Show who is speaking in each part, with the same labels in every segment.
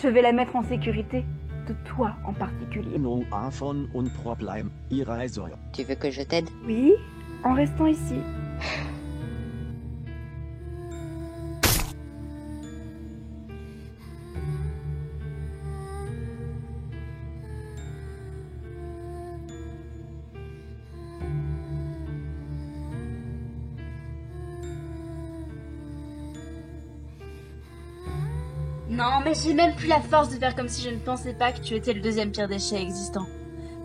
Speaker 1: Je vais la mettre en sécurité. De toi en particulier.
Speaker 2: Non, iPhone und Problem. Ireise.
Speaker 3: Tu veux que je t'aide?
Speaker 1: Oui, en restant ici.
Speaker 4: Non, mais j'ai même plus la force de faire comme si je ne pensais pas que tu étais le deuxième pire déchet existant.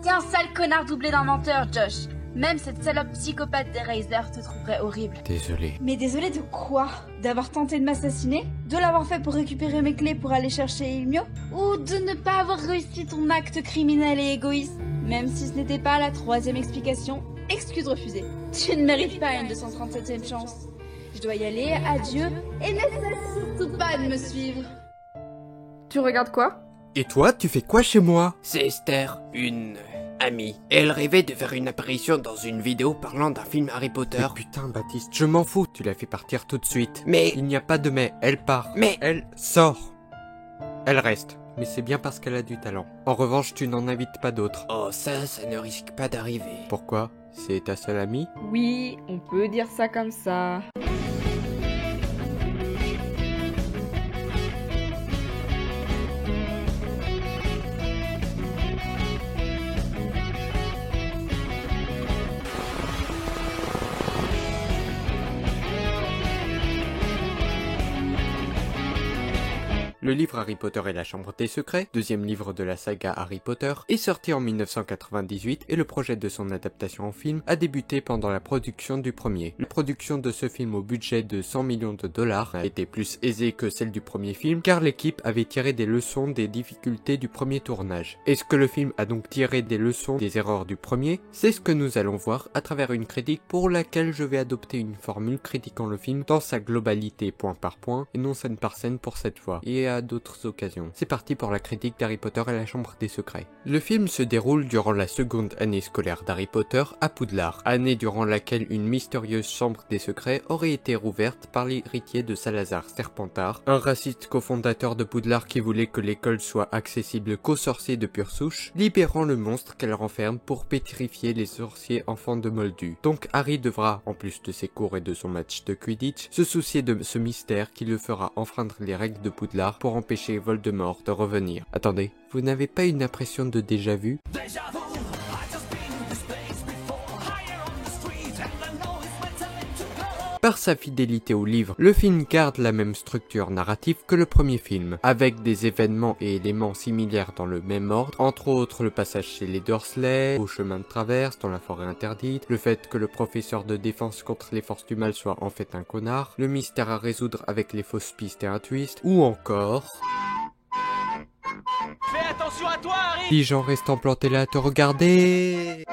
Speaker 4: T'es un sale connard doublé d'un menteur, Josh. Même cette salope psychopathe d'Eraser te trouverait horrible.
Speaker 5: Désolé.
Speaker 4: Mais désolé de quoi? D'avoir tenté de m'assassiner? De l'avoir fait pour récupérer mes clés pour aller chercher Ilmio? Ou de ne pas avoir réussi ton acte criminel et égoïste? Même si ce n'était pas la troisième explication, excuse refusée. Tu ne mérites pas une 237e chance. Je dois y aller, adieu, et n'essaie surtout pas de me suivre.
Speaker 1: Tu regardes quoi?
Speaker 5: Et toi, tu fais quoi chez moi?
Speaker 6: C'est Esther, une amie. Elle rêvait de faire une apparition dans une vidéo parlant d'un film Harry Potter.
Speaker 5: Mais putain, Baptiste, je m'en fous, tu la fais partir tout de suite.
Speaker 6: Mais...
Speaker 5: Il n'y a pas de mais, elle part.
Speaker 6: Mais...
Speaker 5: Elle sort. Elle reste. Mais c'est bien parce qu'elle a du talent. En revanche, tu n'en invites pas d'autres.
Speaker 6: Oh, ça ne risque pas d'arriver.
Speaker 5: Pourquoi? C'est ta seule amie?
Speaker 1: Oui, on peut dire ça comme ça.
Speaker 5: Le livre Harry Potter et la Chambre des Secrets, deuxième livre de la saga Harry Potter, est sorti en 1998 et le projet de son adaptation en film a débuté pendant la production du premier. La production de ce film au budget de 100 millions de dollars a été plus aisée que celle du premier film car l'équipe avait tiré des leçons des difficultés du premier tournage. Est-ce que le film a donc tiré des leçons des erreurs du premier? C'est ce que nous allons voir à travers une critique pour laquelle je vais adopter une formule critiquant le film dans sa globalité point par point et non scène par scène pour cette fois. Et à d'autres occasions. C'est parti pour la critique d'Harry Potter et la Chambre des Secrets. Le film se déroule durant la seconde année scolaire d'Harry Potter à Poudlard, année durant laquelle une mystérieuse Chambre des Secrets aurait été rouverte par l'héritier de Salazar Serpentard, un raciste cofondateur de Poudlard qui voulait que l'école soit accessible qu'aux sorciers de pure souche, libérant le monstre qu'elle renferme pour pétrifier les sorciers enfants de Moldu. Donc Harry devra, en plus de ses cours et de son match de Quidditch, se soucier de ce mystère qui le fera enfreindre les règles de Poudlard pour empêcher Voldemort de revenir. Attendez, vous n'avez pas une impression de déjà-vu? Par sa fidélité au livre, le film garde la même structure narrative que le premier film, avec des événements et éléments similaires dans le même ordre, entre autres le passage chez les Dursley, au chemin de traverse, dans la forêt interdite, le fait que le professeur de défense contre les forces du mal soit en fait un connard, le mystère à résoudre avec les fausses pistes et un twist, ou encore...
Speaker 7: Fais attention à toi, Harry!
Speaker 5: 10 gens restant plantés là à te regarder...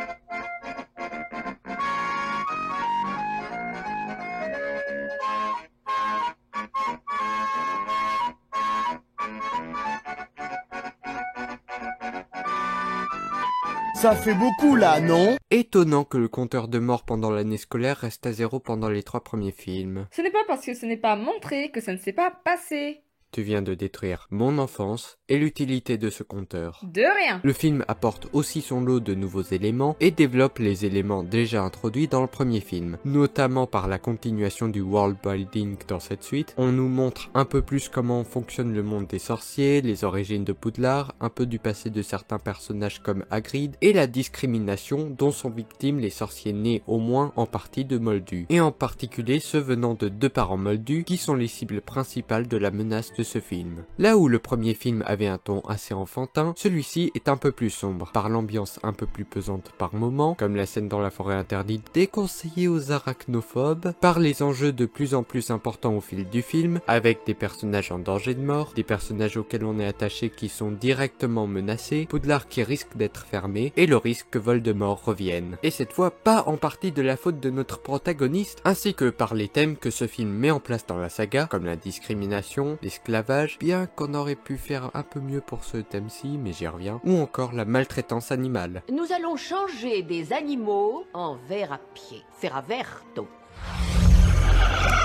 Speaker 8: Ça fait beaucoup là, non?
Speaker 5: Étonnant que le compteur de mort pendant l'année scolaire reste à 0 pendant les 3 premiers films.
Speaker 1: Ce n'est pas parce que ce n'est pas montré que ça ne s'est pas passé.
Speaker 5: Tu viens de détruire mon enfance et l'utilité de ce compteur.
Speaker 1: De rien.
Speaker 5: Le film apporte aussi son lot de nouveaux éléments et développe les éléments déjà introduits dans le premier film, notamment par la continuation du world building dans cette suite. On nous montre un peu plus comment fonctionne le monde des sorciers, les origines de Poudlard, un peu du passé de certains personnages comme Hagrid et la discrimination dont sont victimes les sorciers nés au moins en partie de Moldu, et en particulier ceux venant de 2 parents Moldus qui sont les cibles principales de la menace de ce film. Là où le premier film avait un ton assez enfantin, celui-ci est un peu plus sombre, par l'ambiance un peu plus pesante par moments, comme la scène dans la forêt interdite déconseillée aux arachnophobes, par les enjeux de plus en plus importants au fil du film, avec des personnages en danger de mort, des personnages auxquels on est attaché qui sont directement menacés, Poudlard qui risque d'être fermé, et le risque que Voldemort revienne. Et cette fois, pas en partie de la faute de notre protagoniste, ainsi que par les thèmes que ce film met en place dans la saga, comme la discrimination, l'esclavage, bien qu'on aurait pu faire un peu mieux pour ce thème-ci, mais j'y reviens, ou encore la maltraitance animale.
Speaker 3: Nous allons changer des animaux en vers à pied. Feraverto.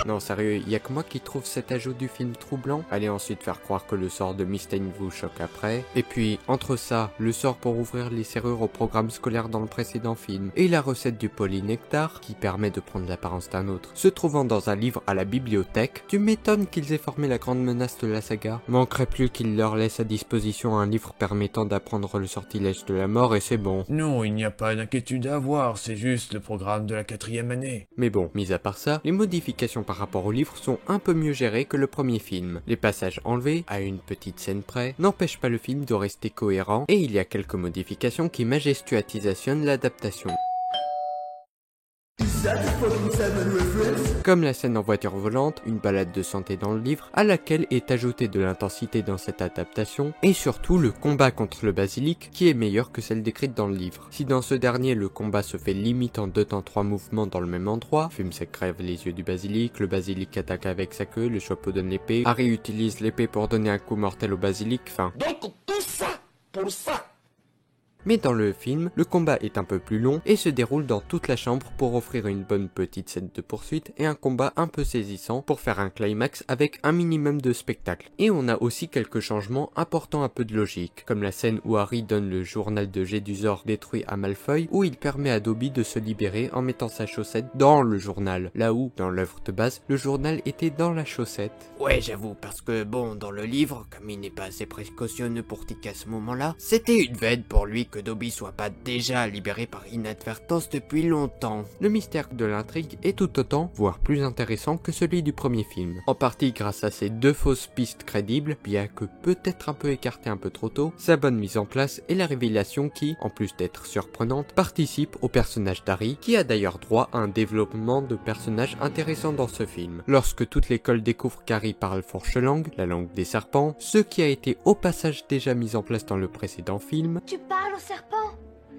Speaker 5: Non sérieux, y a que moi qui trouve cet ajout du film troublant. Allez ensuite faire croire que le sort de Mystane vous choque après. Et puis, entre ça, le sort pour ouvrir les serrures au programme scolaire dans le précédent film, et la recette du polynectar, qui permet de prendre l'apparence d'un autre, se trouvant dans un livre à la bibliothèque, tu m'étonnes qu'ils aient formé la grande menace de la saga. Manquerait plus qu'ils leur laissent à disposition un livre permettant d'apprendre le sortilège de la mort et c'est bon.
Speaker 3: Non, il n'y a pas d'inquiétude à avoir, c'est juste le programme de la 4e année.
Speaker 5: Mais bon, mis à part ça, les modifications par rapport au livre sont un peu mieux gérées que le premier film. Les passages enlevés, à une petite scène près, n'empêchent pas le film de rester cohérent, et il y a quelques modifications qui majestuatisationnent l'adaptation. Comme la scène en voiture volante, une balade de santé dans le livre, à laquelle est ajoutée de l'intensité dans cette adaptation, et surtout le combat contre le basilic, qui est meilleur que celle décrite dans le livre. Si dans ce dernier, le combat se fait limite en 2 temps 3 mouvements dans le même endroit, Fumsec crève les yeux du basilic, le basilic attaque avec sa queue, le chapeau donne l'épée, Harry utilise l'épée pour donner un coup mortel au basilic, enfin...
Speaker 6: Donc tout ça pour ça.
Speaker 5: Mais dans le film, le combat est un peu plus long et se déroule dans toute la chambre pour offrir une bonne petite scène de poursuite et un combat un peu saisissant pour faire un climax avec un minimum de spectacle. Et on a aussi quelques changements apportant un peu de logique, comme la scène où Harry donne le journal de Jedusor détruit à Malfoy, où il permet à Dobby de se libérer en mettant sa chaussette dans le journal, là où, dans l'œuvre de base, le journal était dans la chaussette.
Speaker 6: Ouais, j'avoue, parce que bon, dans le livre, comme il n'est pas assez précautionneux pour tiquer à ce moment-là, c'était une veine pour lui que Dobby soit pas déjà libéré par inadvertance depuis longtemps.
Speaker 5: Le mystère de l'intrigue est tout autant, voire plus intéressant que celui du premier film. En partie grâce à ses 2 fausses pistes crédibles, bien que peut-être un peu écartées un peu trop tôt, sa bonne mise en place et la révélation qui, en plus d'être surprenante, participe au personnage d'Harry, qui a d'ailleurs droit à un développement de personnage intéressant dans ce film. Lorsque toute l'école découvre qu'Harry parle fourche-langue, la langue des serpents, ce qui a été au passage déjà mis en place dans le précédent film,
Speaker 7: Tu parles au serpent?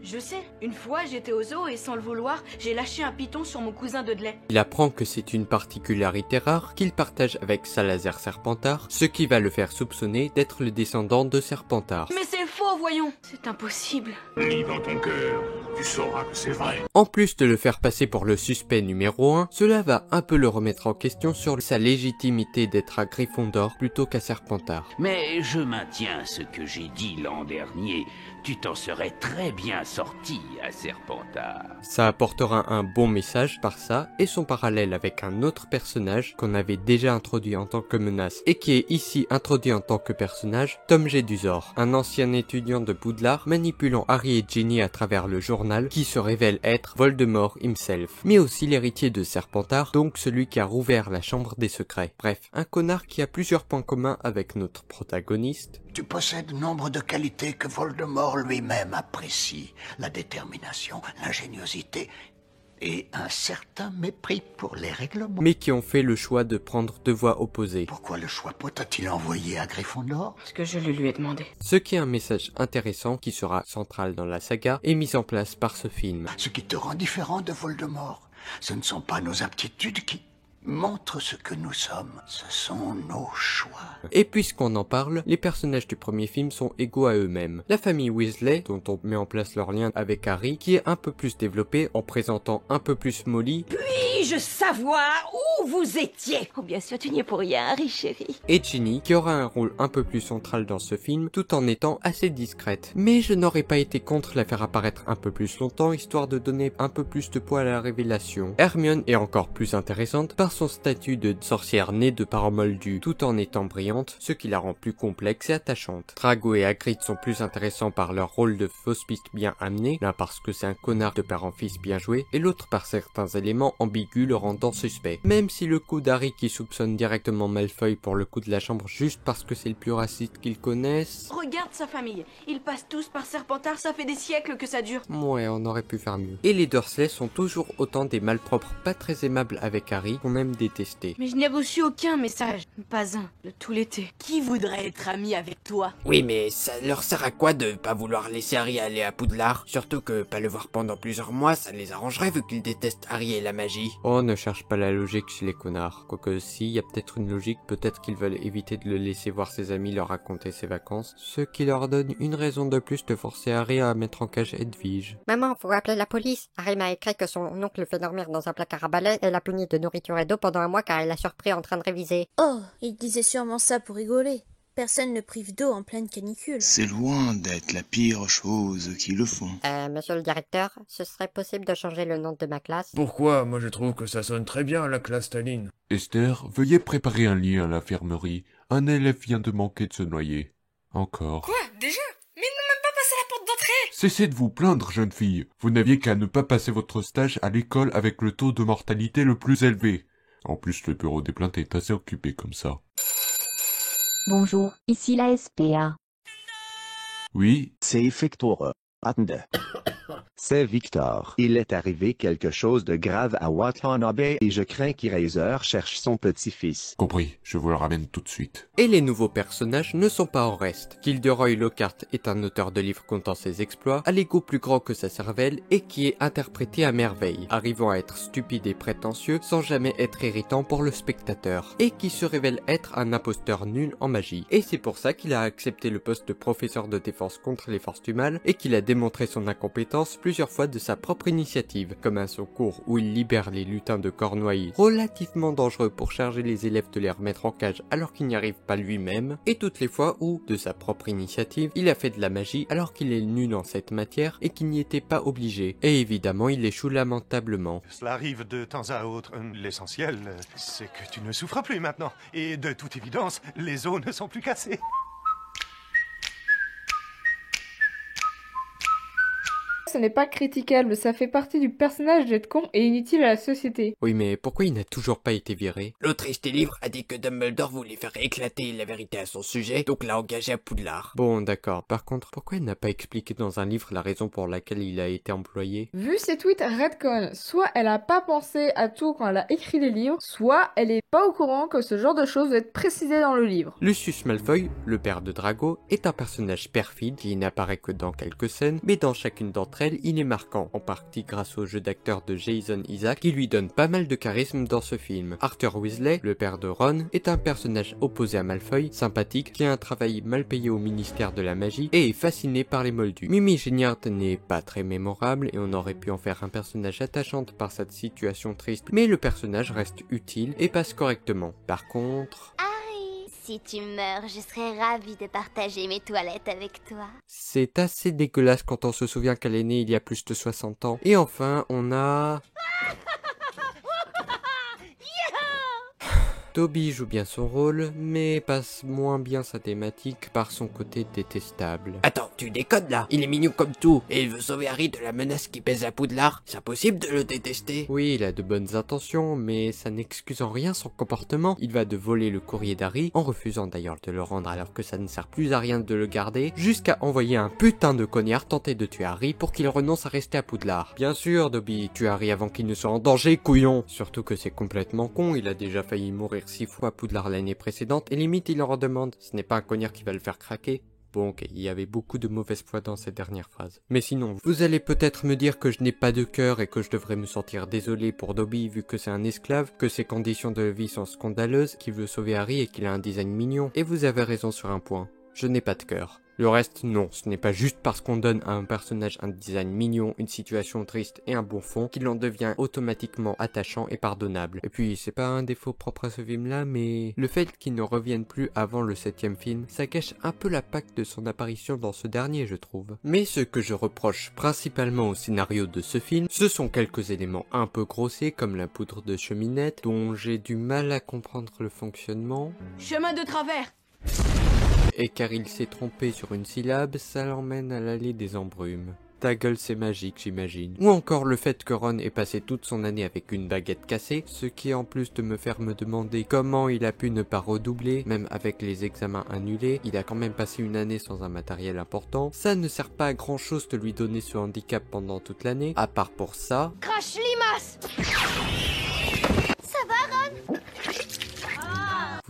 Speaker 8: Je sais, une fois j'étais au zoo et sans le vouloir, j'ai lâché un python sur mon cousin Dudley.
Speaker 5: il apprend que c'est une particularité rare qu'il partage avec Salazar Serpentard, ce qui va le faire soupçonner d'être le descendant de Serpentard.
Speaker 8: Mais c'est faux, voyons. C'est impossible.
Speaker 9: Lis dans ton cœur, tu sauras que c'est vrai.
Speaker 5: En plus de le faire passer pour le suspect numéro 1, cela va un peu le remettre en question sur sa légitimité d'être à Gryffondor plutôt qu'à Serpentard.
Speaker 10: Mais je maintiens ce que j'ai dit l'an dernier. Tu t'en serais très bien sorti à Serpentard.
Speaker 5: Ça apportera un bon message par ça et son parallèle avec un autre personnage qu'on avait déjà introduit en tant que menace et qui est ici introduit en tant que personnage, Tom Jedusor, un ancien étudiant de Poudlard manipulant Harry et Ginny à travers le journal qui se révèle être Voldemort himself, mais aussi l'héritier de Serpentard, donc celui qui a rouvert la chambre des secrets. Bref, un connard qui a plusieurs points communs avec notre protagoniste.
Speaker 9: Tu possèdes nombre de qualités que Voldemort lui-même apprécie. La détermination, l'ingéniosité et un certain mépris pour les règlements.
Speaker 5: Mais qui ont fait le choix de prendre 2 voies opposées.
Speaker 9: Pourquoi le choix-pot t'a-t-il envoyé à Gryffondor?
Speaker 8: Parce que je le lui ai demandé.
Speaker 5: Ce qui est un message intéressant qui sera central dans la saga et mis en place par ce film.
Speaker 9: Ce qui te rend différent de Voldemort, ce ne sont pas nos aptitudes qui montrent ce que nous sommes, ce sont nos choix.
Speaker 5: Et puisqu'on en parle, les personnages du premier film sont égaux à eux-mêmes. La famille Weasley, dont on met en place leur lien avec Harry, qui est un peu plus développé en présentant un peu plus Molly.
Speaker 7: Puis-je savoir où vous étiez? Oh bien sûr, tu n'y es pour rien, Harry chéri.
Speaker 5: Et Ginny, qui aura un rôle un peu plus central dans ce film, tout en étant assez discrète. Mais je n'aurais pas été contre la faire apparaître un peu plus longtemps, histoire de donner un peu plus de poids à la révélation. Hermione est encore plus intéressante par son statut de sorcière née de parents moldus, tout en étant brillante, ce qui la rend plus complexe et attachante. Drago et Hagrid sont plus intéressants par leur rôle de fausse piste bien amené, l'un parce que c'est un connard de père en fils bien joué, et l'autre par certains éléments ambigus le rendant suspect. Même si le coup d'Harry qui soupçonne directement Malfoy pour le coup de la chambre juste parce que c'est le plus raciste qu'ils connaissent...
Speaker 8: Regarde sa famille. Ils passent tous par Serpentard, ça fait des siècles que ça dure.
Speaker 5: Ouais, on aurait pu faire mieux. Et les Dursley sont toujours autant des malpropres pas très aimables avec Harry, qu'on aime détester.
Speaker 8: Mais je n'ai reçu aucun message. Pas un, de tout l'été.
Speaker 7: Qui voudrait être ami avec toi?
Speaker 6: Oui, mais ça leur sert à quoi de pas vouloir laisser Harry aller à Poudlard? Surtout que pas le voir pendant plusieurs mois, ça les arrangerait vu qu'ils détestent Harry et la magie.
Speaker 5: Oh, ne cherche pas la logique chez les connards. Quoique si, y a peut-être une logique, peut-être qu'ils veulent éviter de le laisser voir ses amis leur raconter ses vacances, ce qui leur donne une raison de plus de forcer Harry à mettre en cage Edwige.
Speaker 11: Maman, faut appeler la police. Harry m'a écrit que son oncle le fait dormir dans un placard à balai et l'a puni de nourriture et cadeau pendant un mois car elle l'a surpris en train de réviser.
Speaker 12: Oh, il disait sûrement ça pour rigoler. Personne ne prive d'eau en pleine canicule.
Speaker 13: C'est loin d'être la pire chose qu'ils le font.
Speaker 11: Monsieur le directeur, ce serait possible de changer le nom de ma classe?
Speaker 3: Pourquoi? Moi je trouve que ça sonne très bien, la classe Staline.
Speaker 14: Esther, veuillez préparer un lit à l'infirmerie. Un élève vient de manquer de se noyer. Encore.
Speaker 1: Quoi? Déjà? Mais ils n'ont même pas passé la porte d'entrée!
Speaker 14: Cessez de vous plaindre, jeune fille. Vous n'aviez qu'à ne pas passer votre stage à l'école avec le taux de mortalité le plus élevé. En plus, le bureau des plaintes est assez occupé comme ça.
Speaker 15: Bonjour, ici la SPA.
Speaker 14: Oui?
Speaker 2: C'est Victor. Attendez. C'est Victor. Il est arrivé quelque chose de grave à Watanabe et je crains qu'Eraser cherche son petit-fils.
Speaker 14: Compris, je vous le ramène tout de suite.
Speaker 5: Et les nouveaux personnages ne sont pas en reste. Gilderoy Lockhart est un auteur de livres contant ses exploits, à l'ego plus grand que sa cervelle et qui est interprété à merveille, arrivant à être stupide et prétentieux sans jamais être irritant pour le spectateur, et qui se révèle être un imposteur nul en magie. Et c'est pour ça qu'il a accepté le poste de professeur de défense contre les forces du mal et qu'il a démontré son incompétence plusieurs fois de sa propre initiative, comme à son cours où il libère les lutins de Cornouailles, relativement dangereux pour charger les élèves de les remettre en cage alors qu'il n'y arrive pas lui-même, et toutes les fois où, de sa propre initiative, il a fait de la magie alors qu'il est nul en cette matière et qu'il n'y était pas obligé. Et évidemment, il échoue lamentablement.
Speaker 16: Cela arrive de temps à autre. L'essentiel, c'est que tu ne souffres plus maintenant. Et de toute évidence, les os ne sont plus cassés.
Speaker 1: Ce n'est pas critiquable, ça fait partie du personnage d'être con et inutile à la société.
Speaker 5: Oui, mais pourquoi il n'a toujours pas été viré?
Speaker 6: L'autrice des livres a dit que Dumbledore voulait faire éclater la vérité à son sujet, donc l'a engagé à Poudlard.
Speaker 5: Bon, d'accord. Par contre, pourquoi il n'a pas expliqué dans un livre la raison pour laquelle il a été employé?
Speaker 1: Vu ses tweets Redcon, soit elle a pas pensé à tout quand elle a écrit les livres, soit elle est pas au courant que ce genre de choses doit être précisé dans le livre.
Speaker 5: Lucius Malfoy, le père de Drago, est un personnage perfide qui n'apparaît que dans quelques scènes, mais dans chacune d'entre elles, il est marquant, en partie grâce au jeu d'acteur de Jason Isaac qui lui donne pas mal de charisme dans ce film. Arthur Weasley, le père de Ron, est un personnage opposé à Malfoy, sympathique, qui a un travail mal payé au ministère de la magie et est fasciné par les moldus. Mimi Géniard n'est pas très mémorable et on aurait pu en faire un personnage attachant par cette situation triste, mais le personnage reste utile et passe correctement. Par contre...
Speaker 17: Si tu meurs, je serais ravie de partager mes toilettes avec toi.
Speaker 5: C'est assez dégueulasse quand on se souvient qu'elle est née il y a plus de 60 ans. Et enfin, on a... Dobby joue bien son rôle, mais passe moins bien sa thématique par son côté détestable.
Speaker 6: Attends, tu déconnes là? Il est mignon comme tout, et il veut sauver Harry de la menace qui pèse à Poudlard. C'est impossible de le détester.
Speaker 5: Oui, il a de bonnes intentions, mais ça n'excuse en rien son comportement. Il va de voler le courrier d'Harry, en refusant d'ailleurs de le rendre alors que ça ne sert plus à rien de le garder, jusqu'à envoyer un putain de cognard tenter de tuer Harry pour qu'il renonce à rester à Poudlard. Bien sûr, Dobby, tue Harry avant qu'il ne soit en danger, couillon! Surtout que c'est complètement con, il a déjà failli mourir 6 fois à Poudlard l'année précédente et limite il leur en demande. Ce n'est pas un cognard qui va le faire craquer. Bon ok, il y avait beaucoup de mauvaise foi dans cette dernière phrase. Mais sinon, vous allez peut-être me dire que je n'ai pas de cœur et que je devrais me sentir désolé pour Dobby vu que c'est un esclave, que ses conditions de vie sont scandaleuses, qu'il veut sauver Harry et qu'il a un design mignon. Et vous avez raison sur un point, je n'ai pas de cœur. Le reste, non, ce n'est pas juste parce qu'on donne à un personnage un design mignon, une situation triste et un bon fond qu'il en devient automatiquement attachant et pardonnable. Et puis, c'est pas un défaut propre à ce film-là, mais le fait qu'il ne revienne plus avant le 7e film, ça cache un peu la patte de son apparition dans ce dernier, je trouve. Mais ce que je reproche principalement au scénario de ce film, ce sont quelques éléments un peu grossiers comme la poudre de cheminette, dont j'ai du mal à comprendre le fonctionnement.
Speaker 8: Chemin de travers!
Speaker 5: Et car il s'est trompé sur une syllabe, ça l'emmène à l'allée des embrumes. Ta gueule c'est magique j'imagine. Ou encore le fait que Ron ait passé toute son année avec une baguette cassée, ce qui en plus de me faire me demander comment il a pu ne pas redoubler, même avec les examens annulés, il a quand même passé une année sans un matériel important, ça ne sert pas à grand chose de lui donner ce handicap pendant toute l'année, à part pour ça...
Speaker 17: Crash limace! Ça va Ron?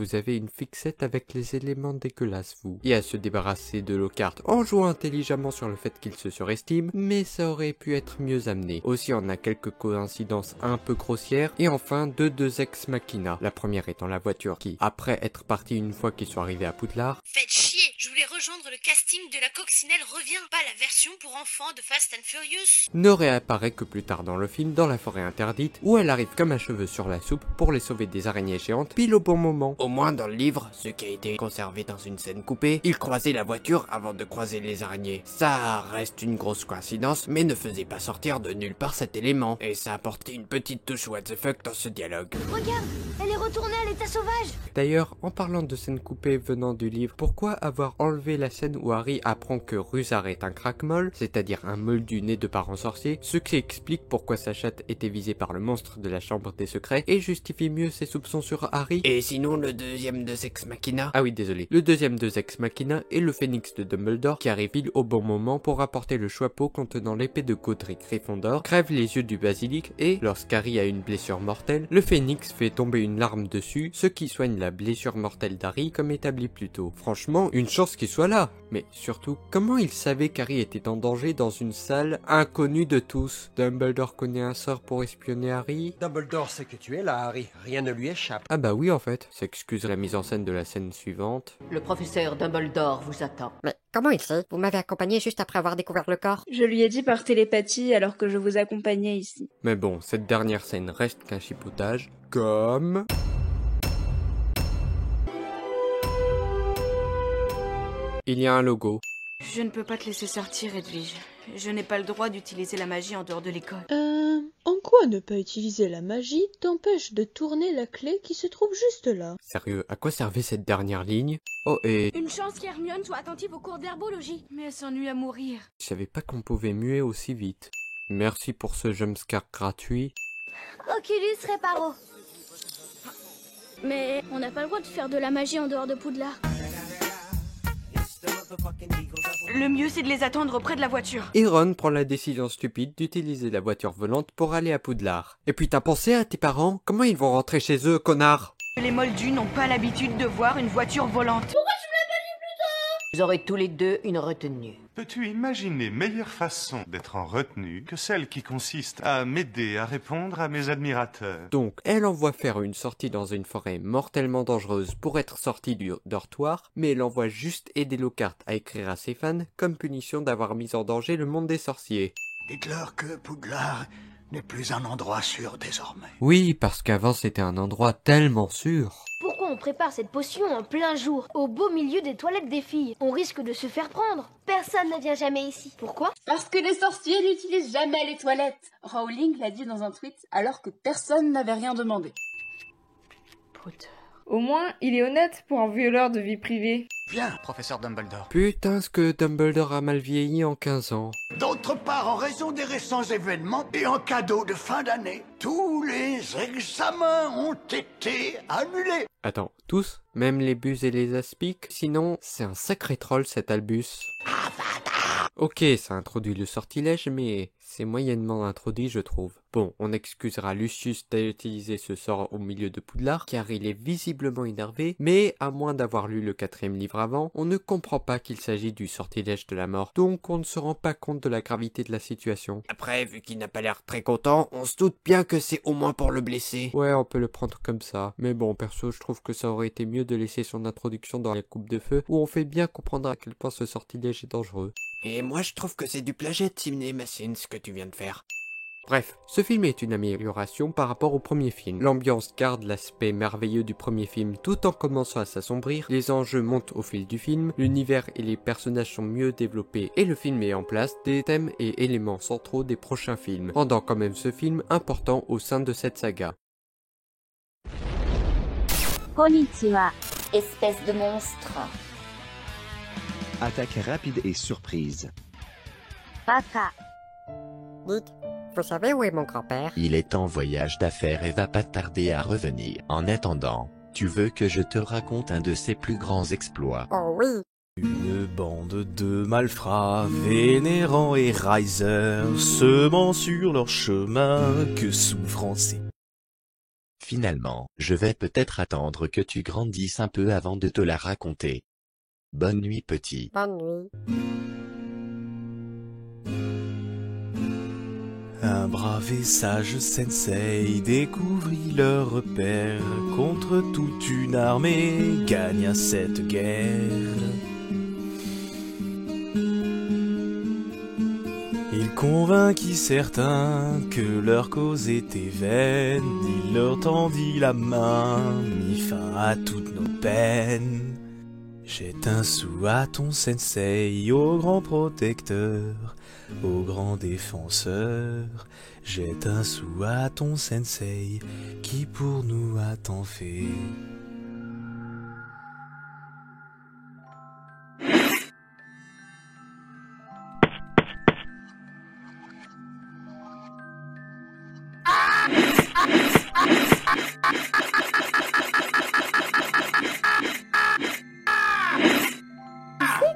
Speaker 5: Vous avez une fixette avec les éléments dégueulasses, vous. Et à se débarrasser de Lockhart en jouant intelligemment sur le fait qu'il se surestime, mais ça aurait pu être mieux amené. Aussi, on a quelques coïncidences un peu grossières. Et enfin, deux ex machina. La première étant la voiture qui, après être partie une fois qu'ils sont arrivés à Poudlard...
Speaker 8: Faites chier, je voulais
Speaker 12: rejoindre le casting de La Coccinelle revient, pas la version pour enfants de Fast and Furious.
Speaker 5: Ne réapparaît que plus tard dans le film, dans la forêt interdite, où elle arrive comme un cheveu sur la soupe pour les sauver des araignées géantes, pile au bon moment.
Speaker 6: Au moins dans le livre, ce qui a été conservé dans une scène coupée, il croisait la voiture avant de croiser les araignées. Ça reste une grosse coïncidence, mais ne faisait pas sortir de nulle part cet élément, et ça apportait une petite touche what the fuck dans ce dialogue.
Speaker 17: Regarde, elle est retournée à l'état sauvage.
Speaker 5: D'ailleurs, en parlant de scènes coupées venant du livre, pourquoi avoir enlevé la scène où Harry apprend que Rusar est un crack-molle, c'est-à-dire un moldu né de parents sorciers, ce qui explique pourquoi sa chatte était visée par le monstre de la chambre des secrets, et justifie mieux ses soupçons sur Harry.
Speaker 6: Et sinon le deuxième de Sex Machina?
Speaker 5: Ah oui, désolé. Le deuxième de Sex Machina est le phénix de Dumbledore qui arrive pile au bon moment pour apporter le chapeau contenant l'épée de Godric Gryffondor, crève les yeux du basilic et, lorsqu'Harry a une blessure mortelle, le phénix fait tomber une larme dessus, ce qui soigne la blessure mortelle d'Harry comme établi plus tôt. Franchement, une chance qu'il soit là. Mais surtout, comment il savait qu'Harry était en danger dans une salle inconnue de tous? Dumbledore connaît un sort pour espionner Harry?
Speaker 18: Dumbledore sait que tu es là, Harry. Rien ne lui échappe.
Speaker 5: Ah bah oui en fait, s'excuse la mise en scène de la scène suivante.
Speaker 7: Le professeur Dumbledore vous attend.
Speaker 11: Mais comment il sait? Vous m'avez accompagné juste après avoir découvert le corps.
Speaker 4: Je lui ai dit par télépathie alors que je vous accompagnais ici.
Speaker 5: Mais bon, cette dernière scène reste qu'un chipoutage, comme... Il y a un logo.
Speaker 8: Je ne peux pas te laisser sortir, Edwige. Je n'ai pas le droit d'utiliser la magie en dehors de l'école.
Speaker 19: En quoi ne pas utiliser la magie t'empêche de tourner la clé qui se trouve juste là?
Speaker 5: Sérieux, à quoi servait cette dernière ligne? Oh et...
Speaker 17: Une chance qu'Hermione soit attentive aux cours d'herbologie.
Speaker 8: Mais elle s'ennuie à mourir.
Speaker 5: Je savais pas qu'on pouvait muer aussi vite. Merci pour ce jumpscare gratuit.
Speaker 17: Oculus Reparo. Mais on n'a pas le droit de faire de la magie en dehors de Poudlard.
Speaker 8: Le mieux, c'est de les attendre auprès de la voiture.
Speaker 5: Et Ron prend la décision stupide d'utiliser la voiture volante pour aller à Poudlard. Et puis t'as pensé à tes parents? Comment ils vont rentrer chez eux, connard?
Speaker 8: Les moldus n'ont pas l'habitude de voir une voiture volante.
Speaker 7: Pourquoi tu me l'as pas dit plus tôt? Vous aurez tous les deux une retenue.
Speaker 16: Peux-tu imaginer meilleure façon d'être en retenue que celle qui consiste à m'aider à répondre à mes admirateurs?
Speaker 5: Donc, elle envoie faire une sortie dans une forêt mortellement dangereuse pour être sortie du dortoir, mais elle envoie juste aider Lockhart à écrire à ses fans comme punition d'avoir mis en danger le monde des sorciers.
Speaker 9: Dites-leur que Poudlard n'est plus un endroit sûr désormais.
Speaker 5: Oui, parce qu'avant c'était un endroit tellement sûr.
Speaker 17: Pourquoi on prépare cette potion en plein jour, au beau milieu des toilettes des filles? On risque de se faire prendre. Personne ne vient jamais ici. Pourquoi?
Speaker 4: Parce que les sorciers n'utilisent jamais les toilettes. Rowling l'a dit dans un tweet alors que personne n'avait rien demandé.
Speaker 8: Potter.
Speaker 1: Au moins, il est honnête pour un violeur de vie privée.
Speaker 18: Viens, professeur Dumbledore.
Speaker 5: Putain, ce que Dumbledore a mal vieilli en 15 ans.
Speaker 9: D'autre part, en raison des récents événements et en cadeau de fin d'année, tous les examens ont été annulés.
Speaker 5: Attends, tous? Même les bus et les aspics? Sinon, c'est un sacré troll cet Albus. Ok, ça introduit le sortilège, mais c'est moyennement introduit, je trouve. Bon, on excusera Lucius d'utiliser ce sort au milieu de Poudlard, car il est visiblement énervé, mais à moins d'avoir lu le 4e livre avant, on ne comprend pas qu'il s'agit du sortilège de la mort, donc on ne se rend pas compte de la gravité de la situation.
Speaker 6: Après, vu qu'il n'a pas l'air très content, on se doute bien que c'est au moins pour le blesser.
Speaker 5: Ouais, on peut le prendre comme ça, mais bon, perso, je trouve que ça aurait été mieux de laisser son introduction dans la coupe de feu, où on fait bien comprendre à quel point ce sortilège est dangereux.
Speaker 6: Et moi je trouve que c'est du plagiat de cinémacine ce que tu viens de faire.
Speaker 5: Bref, ce film est une amélioration par rapport au premier film. L'ambiance garde l'aspect merveilleux du premier film tout en commençant à s'assombrir, les enjeux montent au fil du film, l'univers et les personnages sont mieux développés et le film met en place des thèmes et éléments centraux des prochains films, rendant quand même ce film important au sein de cette saga.
Speaker 15: Konnichiwa, espèce de monstre.
Speaker 2: Attaque rapide et surprise.
Speaker 15: Baka.
Speaker 11: Dites, vous savez où est mon grand-père?
Speaker 20: Il est en voyage d'affaires et va pas tarder à revenir. En attendant, tu veux que je te raconte un de ses plus grands exploits?
Speaker 11: Oh oui.
Speaker 21: Une bande de malfrats, vénérants et risers, semant sur leur chemin que souffrance.
Speaker 20: Finalement, je vais peut-être attendre que tu grandisses un peu avant de te la raconter. Bonne nuit petit.
Speaker 11: Bonne nuit.
Speaker 21: Un brave et sage sensei découvrit leur repère, contre toute une armée gagna cette guerre. Il convainquit certains que leur cause était vaine, il leur tendit la main, mit fin à toutes nos peines. Jette un sou à ton sensei, au grand protecteur, au grand défenseur. Jette un sou à ton sensei, qui pour nous a tant fait.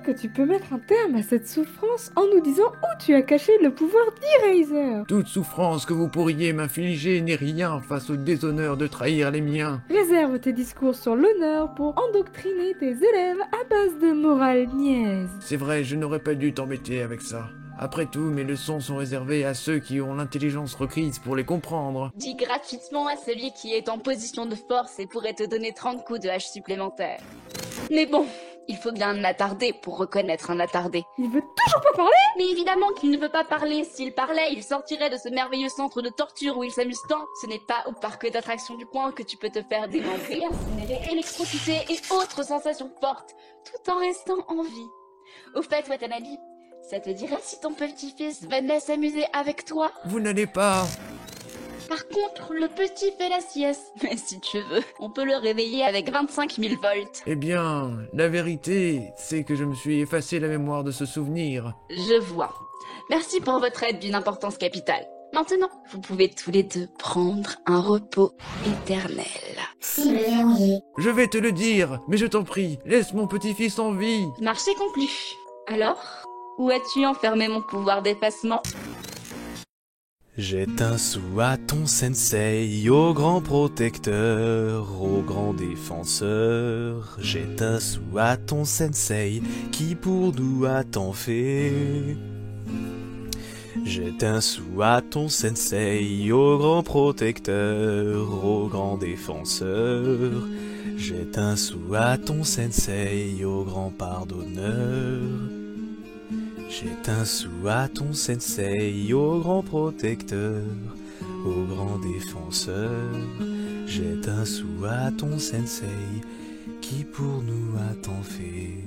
Speaker 1: Que tu peux mettre un terme à cette souffrance en nous disant où tu as caché le pouvoir d'Eraser.
Speaker 3: Toute souffrance que vous pourriez m'infliger n'est rien face au déshonneur de trahir les miens.
Speaker 1: Réserve tes discours sur l'honneur pour endoctriner tes élèves à base de morale niaise.
Speaker 3: C'est vrai, je n'aurais pas dû t'embêter avec ça. Après tout, mes leçons sont réservées à ceux qui ont l'intelligence requise pour les comprendre.
Speaker 4: Dis gratuitement à celui qui est en position de force et pourrait te donner 30 coups de hache supplémentaires. Mais bon, il faut bien un attardé pour reconnaître un attardé.
Speaker 1: Il veut toujours pas parler?
Speaker 4: Mais évidemment qu'il ne veut pas parler. S'il parlait, il sortirait de ce merveilleux centre de torture où il s'amuse tant. Ce n'est pas au parc d'attractions du coin que tu peux te faire démembrer, incinérer, électrocuter et autres sensations fortes, tout en restant en vie. Au fait, Watanabe, ça te dirait si ton petit-fils venait s'amuser avec toi?
Speaker 3: Vous n'allez pas...
Speaker 4: Par contre, le petit fait la sieste. Mais si tu veux, on peut le réveiller avec 25 000 volts.
Speaker 3: Eh bien, la vérité, c'est que je me suis effacé la mémoire de ce souvenir.
Speaker 4: Je vois. Merci pour votre aide d'une importance capitale. Maintenant, vous pouvez tous les deux prendre un repos éternel.
Speaker 15: Si le verrouillé.
Speaker 3: Je vais te le dire, mais je t'en prie, laisse mon petit-fils en vie.
Speaker 4: Marché conclu. Alors, où as-tu enfermé mon pouvoir d'effacement?
Speaker 21: Jette un sou à ton sensei, au grand protecteur, au grand défenseur. Jette un sou à ton sensei, qui pour nous a tant fait. Jette un sou à ton sensei, au grand protecteur, au grand défenseur. Jette un sou à ton sensei, au grand pardonneur. Jette un sou à ton sensei, au grand protecteur, au grand défenseur. Jette un sou à ton sensei, qui pour nous a tant fait.